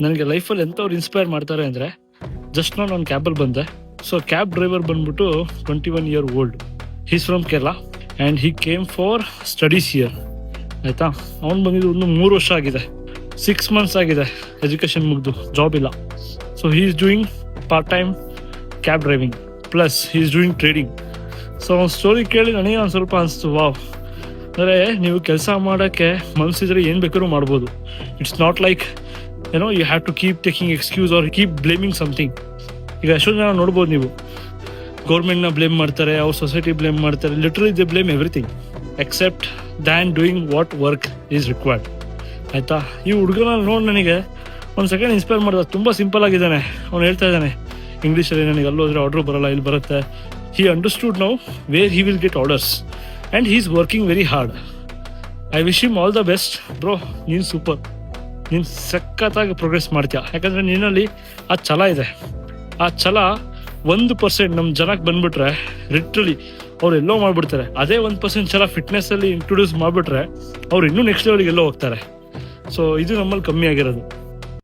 ನನಗೆ ಲೈಫಲ್ಲಿ ಎಂಥವ್ರು ಇನ್ಸ್ಪೈರ್ ಮಾಡ್ತಾರೆ ಅಂದರೆ, ಜಸ್ಟ್ ನಾನು ಕ್ಯಾಬಲ್ಲಿ ಬಂದೆ. ಸೊ ಕ್ಯಾಬ್ ಡ್ರೈವರ್ ಬಂದ್ಬಿಟ್ಟು 21 year old. He's from Kerala and he came for studies year. ಆಯಿತಾ, ಅವ್ನು ಬಂದಿದ್ದು ಒಂದು 3 ವರ್ಷ ಆಗಿದೆ, 6 months ಆಗಿದೆ ಎಜುಕೇಷನ್ ಮುಗಿದು, ಜಾಬ್ ಇಲ್ಲ. So he is doing part time cab driving plus he is doing trading. So ಅವ್ನ ಸ್ಟೋರಿ ಕೇಳಿ ನನಗೆ ಒಂದು ಸ್ವಲ್ಪ ಅನಿಸ್ತು, ವಾವ್, ಅಂದರೆ ನೀವು ಕೆಲಸ ಮಾಡೋಕ್ಕೆ ಮನಸ್ಸಿದ್ರೆ ಏನು ಬೇಕಾದ್ರೂ ಮಾಡ್ಬೋದು. It's not like you have to keep taking excuse or keep blaming something. ಈಗ ಎಷ್ಟೊಂದು ಜನ ನೋಡ್ಬೋದು ನೀವು, ಗೌರ್ಮೆಂಟ್ನ ಬ್ಲೇಮ್ ಮಾಡ್ತಾರೆ, ಅವ್ರ ಸೊಸೈಟಿ ಬ್ಲೇಮ್ ಮಾಡ್ತಾರೆ. Literally they blame everything except than doing what work is required. ಆಯಿತಾ, ಈ ಹುಡುಗನ ನೋಡಿ ನನಗೆ ಒಂದು ಸೆಕೆಂಡ್ ಇನ್ಸ್ಪೈರ್ ಮಾಡಿದ. ತುಂಬ ಸಿಂಪಲ್ ಆಗಿದ್ದಾನೆ. ಅವ್ನು ಹೇಳ್ತಾ ಇದ್ದಾನೆ ಇಂಗ್ಲೀಷಲ್ಲಿ, ನನಗೆ ಅಲ್ಲೋದ್ರೆ ಆರ್ಡ್ರ್ ಬರೋಲ್ಲ, ಇಲ್ಲಿ ಬರುತ್ತೆ. ಹಿ understood now wear he will get orders and he is working very hard. I wish him all the best bro. ನೀನು ಸೂಪರ್, ನೀನು ಸಖತ್ತಾಗಿ ಪ್ರೋಗ್ರೆಸ್ ಮಾಡ್ತೀಯ. ಯಾಕಂದರೆ ನಿನ್ನಲ್ಲಿ ಆ ಛಲ ಇದೆ. ಆ ಛಲ 1% ನಮ್ಮ ಜನಕ್ಕೆ ಬಂದುಬಿಟ್ರೆ ಲಿಟ್ರಲಿ ಅವ್ರು ಎಲ್ಲೋ ಮಾಡಿಬಿಡ್ತಾರೆ. ಅದೇ 1% ಛಲ ಫಿಟ್ನೆಸ್ಸಲ್ಲಿ ಇಂಟ್ರೊಡ್ಯೂಸ್ ಮಾಡಿಬಿಟ್ರೆ ಅವ್ರು ಇನ್ನೂ ನೆಕ್ಸ್ಟ್ ಲೆವೆಲ್ಗೆ ಎಲ್ಲೋ ಹೋಗ್ತಾರೆ. ಸೊ ಇದು ನಮ್ಮಲ್ಲಿ ಕಮ್ಮಿ ಆಗಿರೋದು.